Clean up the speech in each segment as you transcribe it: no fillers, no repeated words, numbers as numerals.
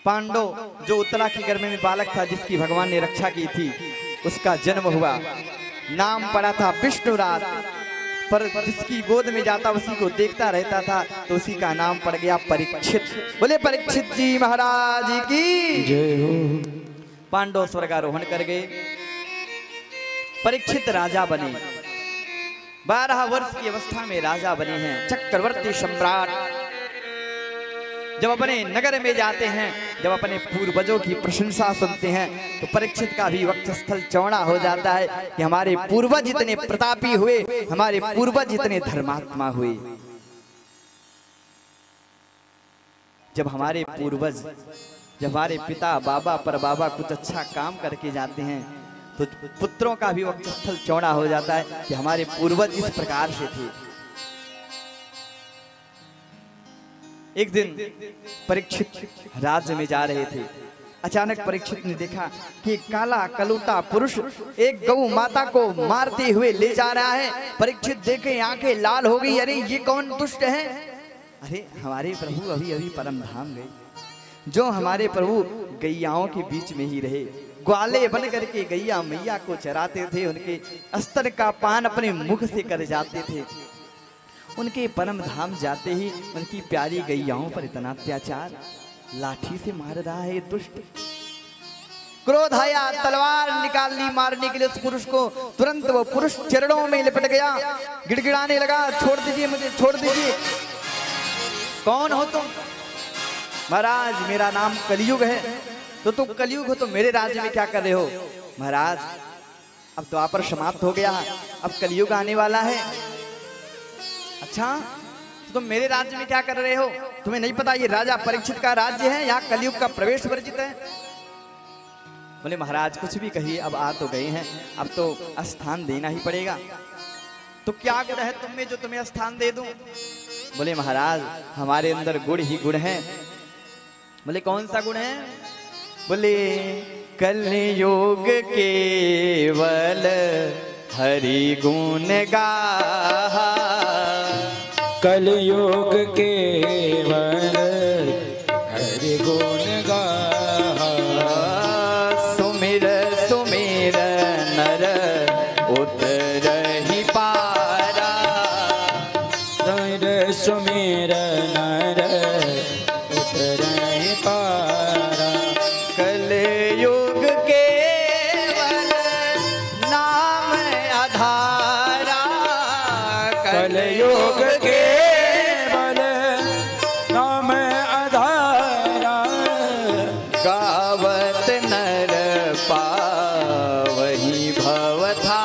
पांडव जो उत्तरा के गर्भ में बालक था जिसकी भगवान ने रक्षा की थी, उसका जन्म हुआ, नाम पड़ा था विष्णुराज। पर जिसकी गोद में जाता उसी को देखता रहता था, तो उसी का नाम पड़ गया परीक्षित। बोले परीक्षित जी महाराज की जय हो। पांडव स्वर्गारोहण कर गए, परीक्षित राजा बने, 12 वर्ष की अवस्था में राजा बने हैं, चक्रवर्ती सम्राट। जब अपने नगर में जाते हैं, जब अपने पूर्वजों की प्रशंसा सुनते हैं, तो परीक्षित का भी वक्षस्थल चौड़ा हो जाता है कि हमारे पूर्वज इतने प्रतापी हुए, हमारे पूर्वज इतने धर्मात्मा हुए। जब हमारे पूर्वज, जब हमारे पिता बाबा पर बाबा कुछ अच्छा काम करके जाते हैं, तो पुत्रों का भी वक्षस्थल चौड़ा हो जाता है कि हमारे पूर्वज इस प्रकार से थे। एक दिन परीक्षित राज्य में जा रहे थे, अचानक परीक्षित ने देखा कि काला कलूटा पुरुष एक गौ माता को मारते हुए ले जा रहा है। परीक्षित देखे आंखें लाल हो गई, अरे ये कौन दुष्ट है? अरे हमारे प्रभु अभी अभी परम धाम गए, जो हमारे प्रभु गैयाओं के बीच में ही रहे, ग्वाले बन करके गैया मैया को चराते थे, उनके अस्तर का पान अपने मुख से कर जाते थे। उनके परम धाम जाते ही उनकी प्यारी गैयाओं पर इतना अत्याचार, लाठी से मार रहा है दुष्ट। क्रोध आया, तलवार निकाल ली मारने के लिए उस पुरुष को। तुरंत वो पुरुष चरणों में लिपट गया, गिड़गिड़ाने लगा, छोड़ दीजिए मुझे, छोड़ दीजिए। कौन हो तुम? महाराज मेरा नाम कलयुग है। तो तुम कलयुग हो तो मेरे राज्य में क्या कर रहे हो? महाराज अब तो आप पर समाप्त हो गया, अब कलयुग आने वाला है। अच्छा तो तुम मेरे राज्य में क्या कर रहे हो? तुम्हें नहीं पता ये राजा परीक्षित का राज्य है, यहाँ कलयुग का प्रवेश वर्जित है। बोले महाराज कुछ भी कहिए, अब आ तो गए हैं, अब तो स्थान देना ही पड़ेगा। तो क्या गुण है तुम में जो तुम्हें स्थान दे दूं? बोले महाराज हमारे अंदर गुण ही गुण है। बोले कौन सा गुण है? बोले कलयुग केवल हरि गुण गाहा, कलयुग केवल हरि गुण गाहा, सुमिर सुमिर नर उतरहि पारा, सुमिर सुमिर नर उतरहि पारा, कलयुग केवल नाम आधारा, कलयुग केवल नाम आधारा, गावत नर पावहि भवथा,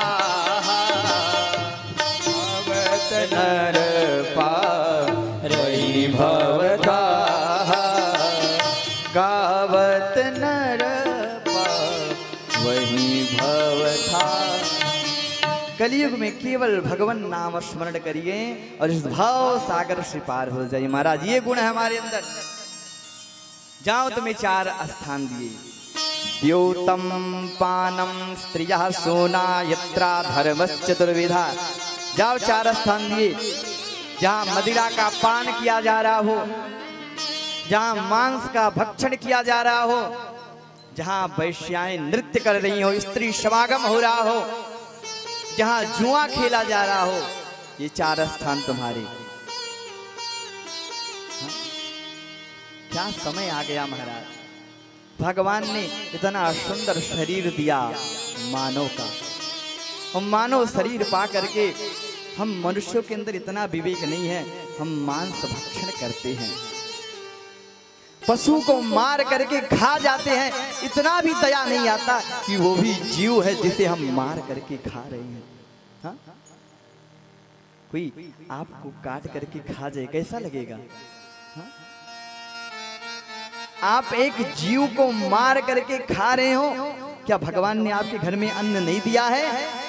गावत नर पावहि भवथा, गावत नर पावहि भवथा। कलयुग में केवल भगवान नाम स्मरण करिए और इस भाव सागर से पार हो जाइए। महाराज ये गुण है हमारे अंदर। जाओ तुम्हें 4 स्थान दिए, द्योतम पानम स्त्रियः सोना यत्रा धर्मश्चतुर्विधा। जाओ 4 स्थान दिए, जहाँ मदिरा का पान किया जा रहा हो, जहाँ मांस का भक्षण किया जा रहा हो, जहाँ वैश्याएं नृत्य कर रही हो, स्त्री समागम हो रहा हो, जहाँ जुआ खेला जा रहा हो, ये 4 स्थान तुम्हारे। हाँ? क्या समय आ गया महाराज। भगवान ने इतना सुंदर शरीर दिया मानव का, और मानव शरीर पा करके हम मनुष्यों के अंदर इतना विवेक नहीं है, हम मांस भक्षण करते हैं, पशु को मार करके खा जाते हैं। इतना भी दया नहीं आता कि वो भी जीव है जिसे हम मार करके खा रहे हैं। हाँ? कोई आपको काट करके खा जाए कैसा लगेगा? हाँ? आप एक जीव को मार करके खा रहे हो, क्या भगवान ने आपके घर में अन्न नहीं दिया है?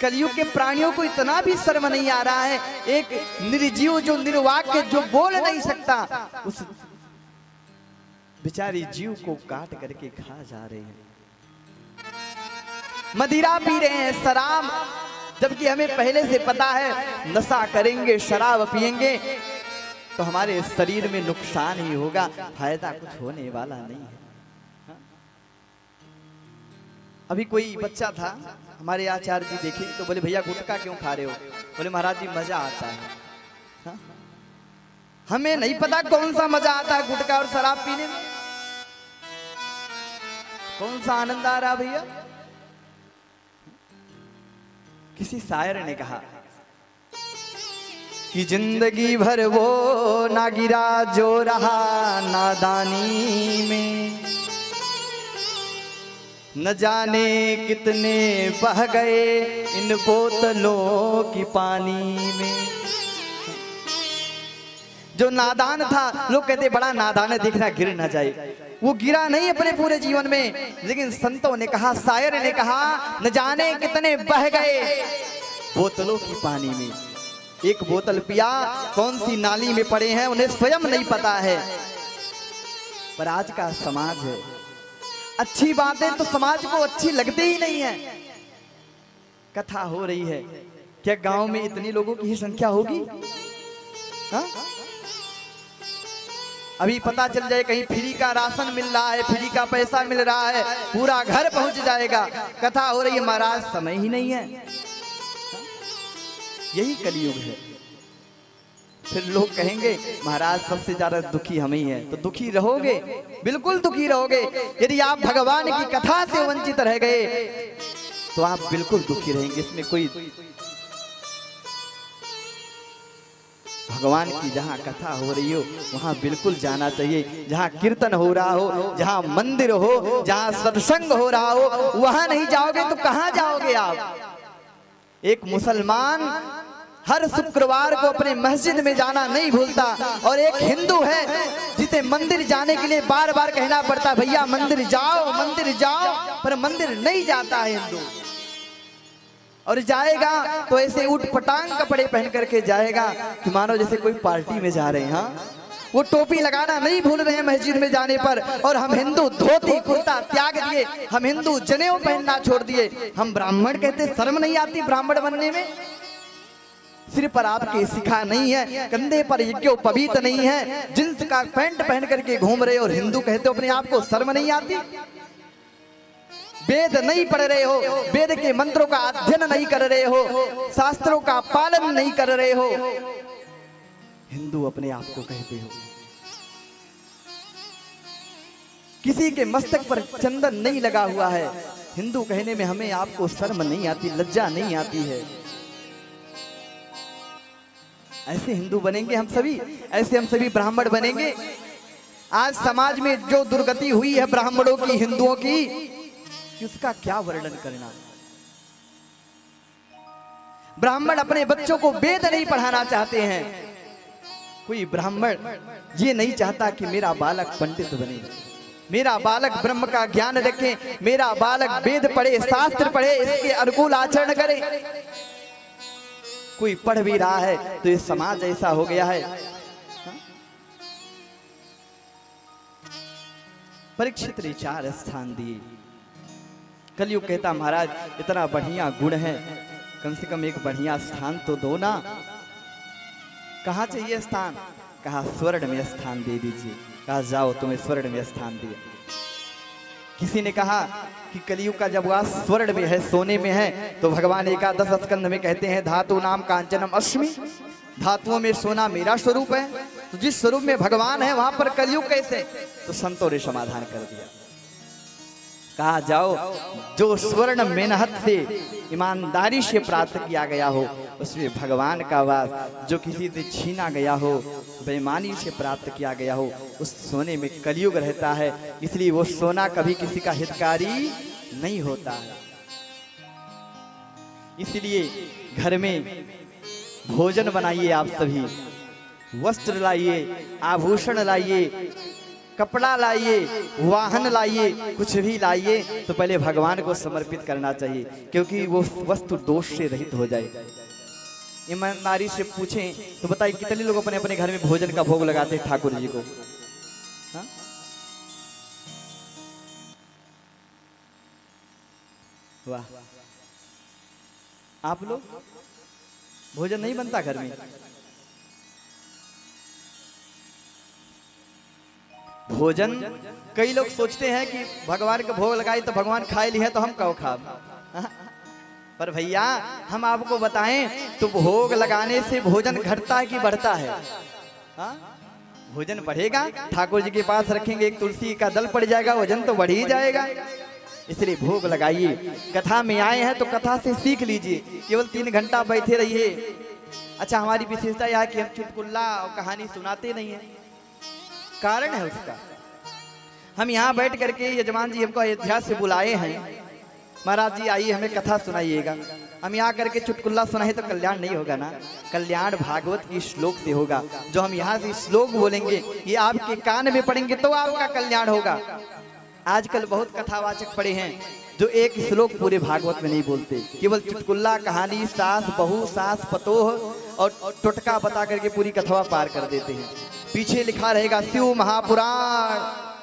कलयुग के प्राणियों को इतना भी शर्म नहीं आ रहा है, एक निर्जीव जो निर्वाक्य जो बोल नहीं सकता, उस बेचारी जीव को काट करके खा जा रहे हैं। मदिरा पी रहे हैं, शराब, जबकि हमें पहले से पता है नशा करेंगे, शराब पिएंगे तो हमारे शरीर में नुकसान ही होगा, फायदा कुछ होने वाला नहीं है। हाँ? अभी कोई बच्चा था, हमारे आचार्य जी देखे तो बोले भैया गुटखा क्यों खा रहे हो? बोले महाराज जी मजा आता है। हाँ? हमें नहीं पता कौन सा मजा आता है गुटखा और शराब पीने में, कौन सा आनंद आ रहा भैया। किसी शायर ने कहा कि जिंदगी भर वो ना गिरा जो रहा नादानी में, न जाने कितने बह गए इन बोतलों की पानी में। जो नादान था, लोग कहते बड़ा नादान है, देखना गिर ना जाए, वो गिरा नहीं अपने पूरे जीवन में, लेकिन संतों ने कहा, शायर ने कहा, न जाने कितने बह गए बोतलों की पानी में। एक बोतल पिया, कौन सी नाली में पड़े हैं उन्हें स्वयं नहीं पता है। पर आज का समाज है, अच्छी बातें तो समाज को अच्छी लगती ही नहीं है। कथा हो रही है, क्या गांव में इतनी लोगों की ही संख्या होगी? हा? अभी पता चल जाए कहीं फ्री का राशन मिल रहा है, फ्री का पैसा मिल रहा है, पूरा घर पहुंच जाएगा। कथा हो रही है, महाराज समय ही नहीं है। यही कलयुग है। फिर लोग कहेंगे महाराज सबसे ज्यादा दुखी हम ही हैं, तो दुखी रहोगे, बिल्कुल दुखी रहोगे। यदि आप भगवान की कथा से वंचित रह गए तो आप बिल्कुल दुखी रहेंगे। इसमें कोई, भगवान की जहाँ कथा हो रही हो वहाँ बिल्कुल जाना चाहिए। जहाँ कीर्तन हो रहा हो, जहाँ मंदिर हो, जहाँ सत्संग हो रहा हो, वहाँ नहीं जाओगे तो कहाँ जाओगे आप? एक मुसलमान हर शुक्रवार को अपने मस्जिद में जाना नहीं भूलता, और एक हिंदू है जिसे मंदिर जाने के लिए बार बार कहना पड़ता भैया मंदिर जाओ, मंदिर जाओ, पर मंदिर नहीं जाता है हिंदू। और जाएगा तो ऐसे उठ पटांग कपड़े पहन करके जाएगा कि मानो जैसे कोई पार्टी में जा रहे हैं। हाँ, वो टोपी लगाना नहीं भूल रहे हैं मस्जिद में जाने पर, और हम हिंदू धोती कुर्ता त्याग दिए, हम हिंदू जनेऊ पहनना छोड़ दिए। हम ब्राह्मण कहते, शर्म नहीं आती ब्राह्मण बनने में? सिर पर आपके शिखा नहीं है, कंधे पर यज्ञोपवीत नहीं है, जींस का पैंट पहन करके घूम रहे हो और हिंदू कहते हो अपने आप को, शर्म नहीं आती? वेद नहीं पढ़ रहे हो, वेद के मंत्रों का अध्ययन नहीं कर रहे हो, शास्त्रों का पालन नहीं कर रहे हो, हिंदू अपने आप को कहते हो। किसी के मस्तक पर चंदन नहीं लगा हुआ है, हिंदू कहने में हमें आपको शर्म नहीं आती, लज्जा नहीं आती है। ऐसे हिंदू बनेंगे हम सभी, ऐसे हम सभी ब्राह्मण बनेंगे। आज समाज में जो दुर्गति हुई है ब्राह्मणों की, हिंदुओं की, उसका क्या वर्णन करना। ब्राह्मण अपने बच्चों को वेद नहीं पढ़ाना चाहते हैं। कोई ब्राह्मण ये नहीं चाहता कि मेरा बालक पंडित बने, मेरा बालक ब्रह्म का ज्ञान रखे, मेरा बालक वेद पढ़े, शास्त्र पढ़े, इसके अनुकूल आचरण करे। कोई पढ़ भी रहा है तो ये समाज ऐसा हो गया है। परीक्षित ने 4 स्थान दिए। कलयुग कहता महाराज इतना बढ़िया गुण है, कम से कम एक बढ़िया स्थान तो दो ना। कहाँ चाहिए स्थान? कहा स्वर्ण में स्थान दे दीजिए। कहा जाओ तुम्हें स्वर्ण में स्थान दिया। किसी ने कहा कि कलयुग का जब वास स्वर्ण में है, सोने में है, तो भगवान एकादश स्कंध में कहते हैं धातु नाम कांचनम अस्मि, धातुओं में सोना मेरा स्वरूप है। तो जिस स्वरूप में भगवान है वहां पर कलयुग कैसे? तो संतों ने समाधान कर दिया। कहा जाओ जो स्वर्ण मेहनत से ईमानदारी से प्राप्त किया गया हो उसमें भगवान का वास, जो किसी से छीना गया हो, बेईमानी से प्राप्त किया गया हो, उस सोने में कलयुग रहता है। इसलिए वो सोना कभी किसी का हितकारी नहीं होता है। इसलिए घर में भोजन बनाइए, आप सभी वस्त्र लाइए, आभूषण लाइए, कपड़ा लाइए, वाहन लाइए, कुछ भी लाइए तो पहले भगवान को समर्पित करना चाहिए, क्योंकि वो वस्तु दोष से रहित हो जाए। ईमानदारी से पूछें तो बताइए कितने लोग अपने अपने घर में भोजन का भोग लगाते हैं ठाकुर जी को? हा? वाह, आप लोग भोजन नहीं बनता घर में? भोजन कई लोग सोचते हैं कि भगवान को भोग लगाई तो भगवान खाए लिए तो हम कहो खाब। पर भैया हम आपको बताएं तो भोग लगाने से भोजन घटता है कि बढ़ता है? हाँ? भोजन बढ़ेगा। ठाकुर जी के पास रखेंगे, एक तुलसी का दल पड़ जाएगा, वजन तो बढ़ ही जाएगा। इसलिए भोग लगाइए। कथा में आए हैं तो कथा से सीख लीजिए, केवल 3 घंटा बैठे रहिए। अच्छा, हमारी विशेषता यह है कि हम चुटकुल्ला और कहानी सुनाते नहीं है। कारण है उसका, हम यहाँ बैठ करके यजमान जी हमको अयोध्या से बुलाए हैं, महाराज जी आइए हमें कथा सुनाइएगा। हम यहाँ करके चुटकुल्ला सुनाए तो कल्याण नहीं होगा ना। कल्याण भागवत की श्लोक से होगा। जो हम यहाँ से श्लोक बोलेंगे ये आपके कान में पड़ेंगे तो आपका कल्याण होगा। आजकल बहुत कथावाचक पड़े हैं जो एक श्लोक पूरे भागवत में नहीं बोलते, केवल चुटकुल्ला, कहानी, सास बहू, सास पतोह और टोटका बता करके पूरी कथा पार कर देते हैं। पीछे लिखा रहेगा शिव महापुराण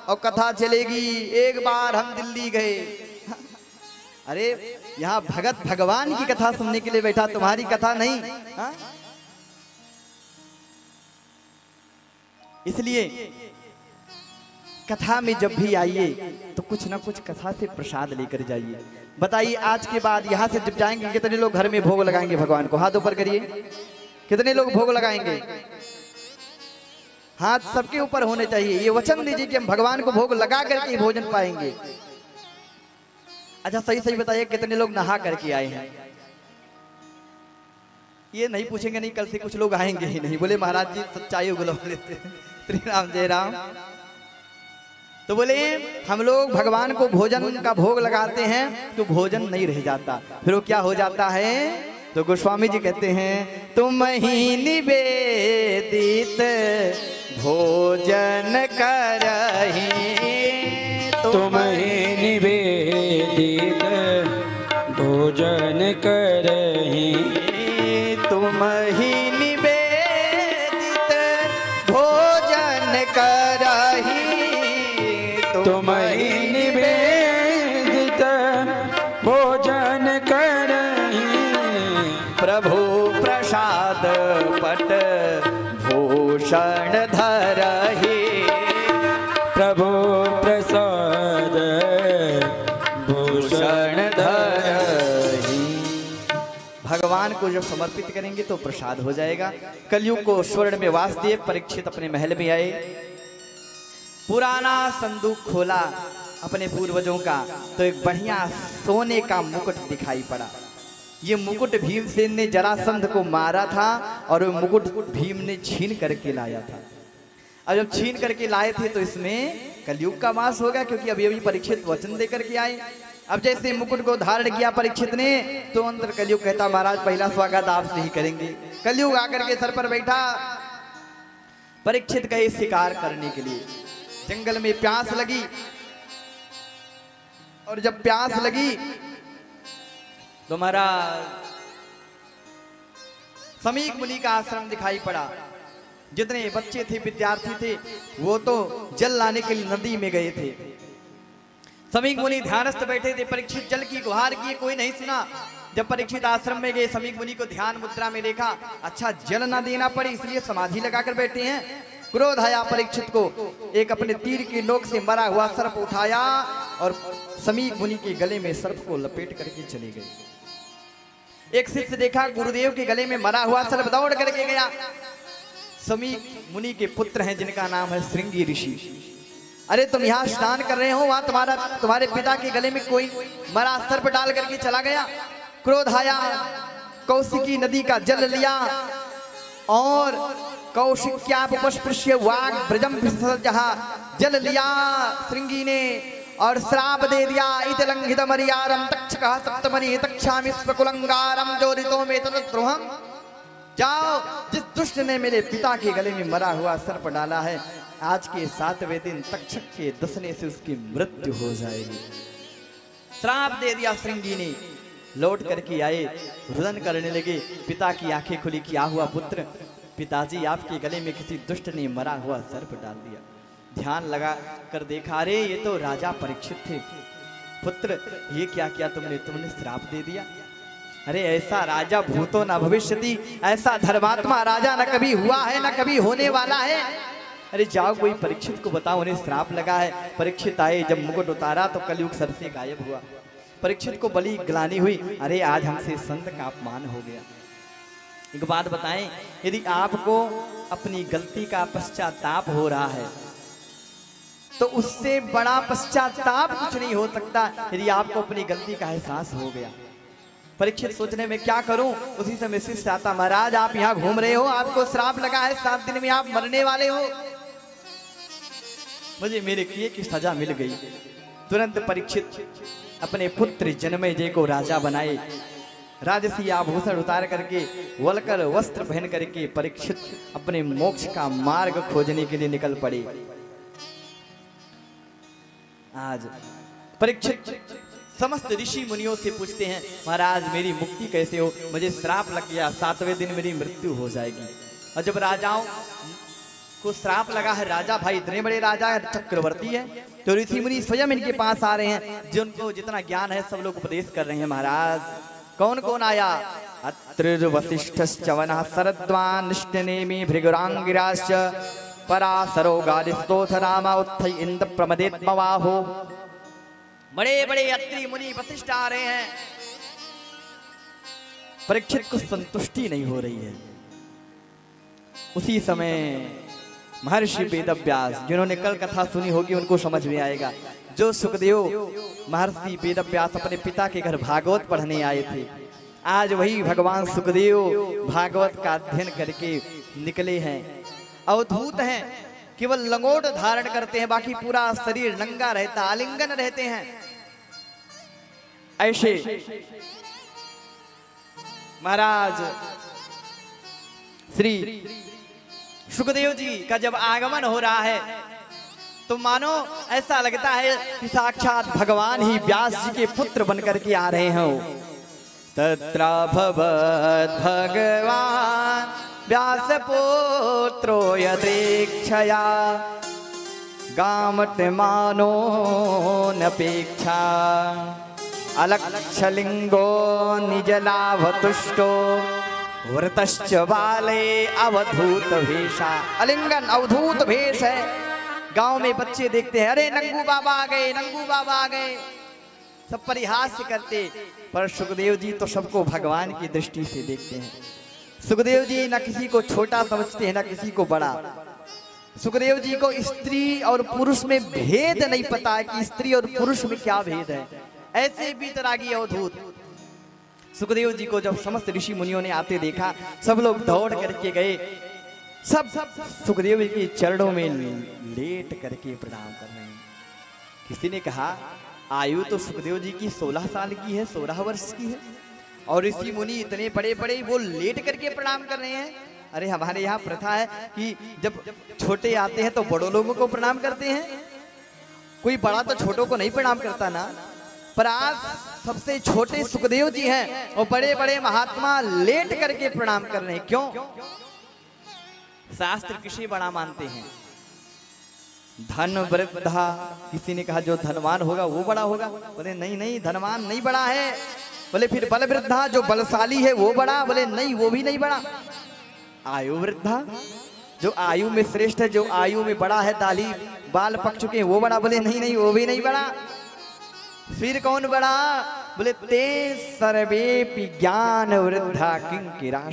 और कथा चलेगी, एक बार हम दिल्ली गए। अरे यहाँ भगत भगवान की कथा सुनने के लिए बैठा, तुम्हारी कथा नहीं। हा? इसलिए कथा में जब भी आइए तो कुछ ना कुछ कथा से प्रसाद लेकर जाइए। बताइए आज के बाद यहाँ से जब जाएंगे कितने लोग घर में भोग लगाएंगे भगवान को? हाथ ऊपर करिए। कितने लोग भोग लगाएंगे? हाथ सबके ऊपर होने चाहिए। ये वचन दीजिए कि हम भगवान को भोग लगा करके भोजन पाएंगे। अच्छा सही सही बताइए कितने लोग नहा करके आए हैं? ये नहीं पूछेंगे नहीं, कल से कुछ लोग आएंगे ही नहीं। बोले महाराज जी सच्चाई उगलवा लेते। श्री राम जय राम। तो बोले हम लोग भगवान को भोजन का भोग लगाते हैं तो भोजन नहीं रह जाता, फिर वो क्या हो जाता है? तो गोस्वामी जी कहते हैं तुम ही निवेदित भोजन करही, तुम ही निवेदित भोजन करही, तुम ही निवेदित भोजन करही, तुम ही निवेदित भोजन करही, प्रभु प्रसाद पट भूषण धरही, प्रभु प्रसाद भूषण धरही। भगवान को जब समर्पित करेंगे तो प्रसाद हो जाएगा। कलयुग को स्वर्ण में वास दिए परीक्षित अपने महल में आए। पुराना संदूक खोला अपने पूर्वजों का तो एक बढ़िया सोने का मुकुट दिखाई पड़ा। ये मुकुट भीमसेन ने जरासंध को मारा था और वो मुकुट भीम ने छीन करके लाया था। अब जब छीन करके लाए थे तो इसमें कलयुग का वास होगा, क्योंकि अभी अभी परीक्षित वचन देकर के आए। अब जैसे मुकुट को धारण किया परीक्षित ने तो अंतर कलयुग कहता महाराज पहला स्वागत आपसे ही करेंगे। कलयुग आकर के सर पर बैठा। परीक्षित गए शिकार करने के लिए। जंगल में प्यास लगी और जब प्यास लगी तो महाराज समीक मुनि का आश्रम दिखाई पड़ा। जितने बच्चे थे, विद्यार्थी थे, वो तो जल लाने के लिए नदी में गए थे। समीक मुनि ध्यानस्थ बैठे थे। परीक्षित जल की गुहार की, कोई नहीं सुना। जब परीक्षित आश्रम में गए, समीक मुनि को ध्यान मुद्रा में देखा। अच्छा जल ना देना पड़े इसलिए समाधि लगाकर बैठे हैं। क्रोध आया परीक्षित को। एक अपने तीर की नोक से मरा हुआ सर्प उठाया और समीक मुनि के गले में सर्प को लपेट करके चले गए। एक शिष्य देखा गुरुदेव के गले में मरा हुआ सर्प, दौड़ करके गया। समीक मुनि के पुत्र हैं जिनका नाम है श्रृंगी ऋषि। अरे तुम यहाँ स्नान कर रहे हो, वहां तुम्हारे पिता के गले में कोई मरा सर्प डाल करके चला गया। क्रोध आया, कौशिकी नदी का जल लिया और कौशिक्यापस्पृश्य वाग ब्रजम जहाँ जल लिया श्रृंगी ने और श्राप दे दिया। इतलंघित मर्यादम तक्षकः सप्तमनि तक्षामि स्वकुलंगारम जोरितो में तद्द्रोहम। जाओ, जिस दुष्ट ने मेरे पिता के गले में मरा हुआ सर्प डाला है, आज के 7वें दिन तक्षक के दसने से उसकी मृत्यु हो जाएगी। श्राप दे दिया श्रृंगी ने। लौट करके आए, रुदन करने लगे। पिता की आंखें खुली, क्या हुआ पुत्र? पिताजी आपके गले में किसी दुष्ट ने मरा हुआ सर्प डाल दिया। ध्यान लगा कर देखा, अरे ये तो राजा परीक्षित थे। पुत्र ये क्या किया तुमने श्राप दे दिया। अरे ऐसा राजा भूतो न भविष्यति, ऐसा धर्मात्मा राजा न कभी हुआ है न कभी होने वाला है। अरे जाओ कोई परीक्षित को बताओ, उन्हें श्राप लगा है। परीक्षित आए, जब मुकुट उतारा तो कलयुग सर से गायब हुआ। परीक्षित को बड़ी ग्लानि हुई, अरे आज हमसे संत का अपमान हो गया। एक बात बताएं, यदि आपको अपनी गलती का पश्चाताप हो रहा है तो उससे बड़ा पश्चाताप कुछ नहीं हो सकता यदि आपको अपनी गलती का एहसास हो गया। परीक्षित सोचने में क्या करूं, उसी समय शिष्य आता, महाराज आप यहाँ घूम रहे हो, आपको श्राप लगा है, 7 दिन में आप मरने वाले हो, मुझे मेरे किए की सजा मिल गई। तुरंत परीक्षित अपने पुत्र जन्मेजय को राजा बनाए। राजसी आभूषण उतार करके, वलकर वस्त्र पहन करके परीक्षित अपने मोक्ष का मार्ग खोजने के लिए निकल पड़े। आज परीक्षित समस्त ऋषि मुनियों से पूछते हैं, महाराज मेरी मुक्ति कैसे हो, मुझे श्राप लग गया, 7वें दिन मेरी मृत्यु हो जाएगी। और जब राजाओं को श्राप लगा है, राजा भाई इतने बड़े राजा चक्रवर्ती है, तो ऋषि मुनि स्वयं इनके पास आ रहे हैं, जिनको जितना ज्ञान है सब लोग उपदेश कर रहे हैं। महाराज कौन कौन आया? अत्रि वसिष्ठश्च वनः शरद्वान् निष्टनेमि भृगुरांगिराश्च पराशरो गादिस्तोथ राम उत्थै इंद्र प्रमदेत्मवाहो। बड़े बड़े अत्रि मुनि वशिष्ठ आ रहे हैं। परीक्षित को संतुष्टि नहीं हो रही है। उसी समय महर्षि वेदव्यास, जिन्होंने कल कथा सुनी होगी उनको समझ में आएगा, जो सुखदेव महर्षि वेदव्यास अपने पिता के घर भागवत पढ़ने आए थे, आज वही भगवान सुखदेव भागवत का अध्ययन करके निकले हैं। अवधूत हैं, केवल लंगोट धारण करते हैं, बाकी पूरा शरीर नंगा रहता, आलिंगन रहते हैं। ऐसे महाराज श्री सुखदेव जी का जब आगमन हो रहा है तो मानो ऐसा लगता है कि साक्षात भगवान ही व्यास जी के पुत्र बनकर के आ रहे हो। तत्र भवत् भगवान व्यास पुत्रो यदेक्षया गामट मानो नपेक्षा अलक्षलिंगो निजलाभतुष्टो वृतश्च बाले अवधूत भेषा। अलिंगन अवधूत भेष है। गांव में बच्चे देखते हैं, अरे नंगू बाबा आ गए, नंगू बाबा आ गए, सब परिहास करते, पर सुखदेव जी तो सबको भगवान की दृष्टि से देखते हैं। सुखदेव जी न किसी को छोटा समझते हैं, न किसी को बड़ा। सुखदेव जी को स्त्री और पुरुष में भेद नहीं पता है कि स्त्री और पुरुष में क्या भेद है। ऐसे बीतरागी अवधूत सुखदेव जी को जब समस्त ऋषि मुनियों ने आते देखा, सब लोग दौड़ करके गए, सब सुखदेव जी के चरणों में लेट करके प्रणाम कर रहे हैं। किसी ने कहा आयु तो सुखदेव जी की 16 साल की है, 16 वर्ष की है, और ऋषि मुनि इतने बड़े बड़े वो लेट करके प्रणाम कर रहे हैं। अरे हमारे यहाँ प्रथा है कि जब छोटे आते हैं तो बड़ों लोगों को प्रणाम करते हैं, कोई बड़ा तो छोटों को नहीं प्रणाम करता ना। पर आज सबसे छोटे सुखदेव जी हैं और बड़े बड़े महात्मा लेट करके प्रणाम कर रहे हैं। क्यों? शास्त्र किसे बड़ा मानते हैं? धन वृद्धा। किसी ने कहा जो धनवान होगा वो बड़ा होगा, बोले नहीं नहीं धनवान नहीं बड़ा है। बोले फिर बल वृद्धा, जो बलशाली है वो बड़ा, बोले नहीं वो भी नहीं बड़ा। आयु वृद्धा, जो आयु में श्रेष्ठ है, जो आयु में बड़ा है, दाढ़ी बाल पक चुके हैं, वो बड़ा, बोले नहीं नहीं वो भी नहीं बड़ा। फिर कौन बड़ा? बोले ते सर्वेपि ज्ञान वृद्धा किंकिराश।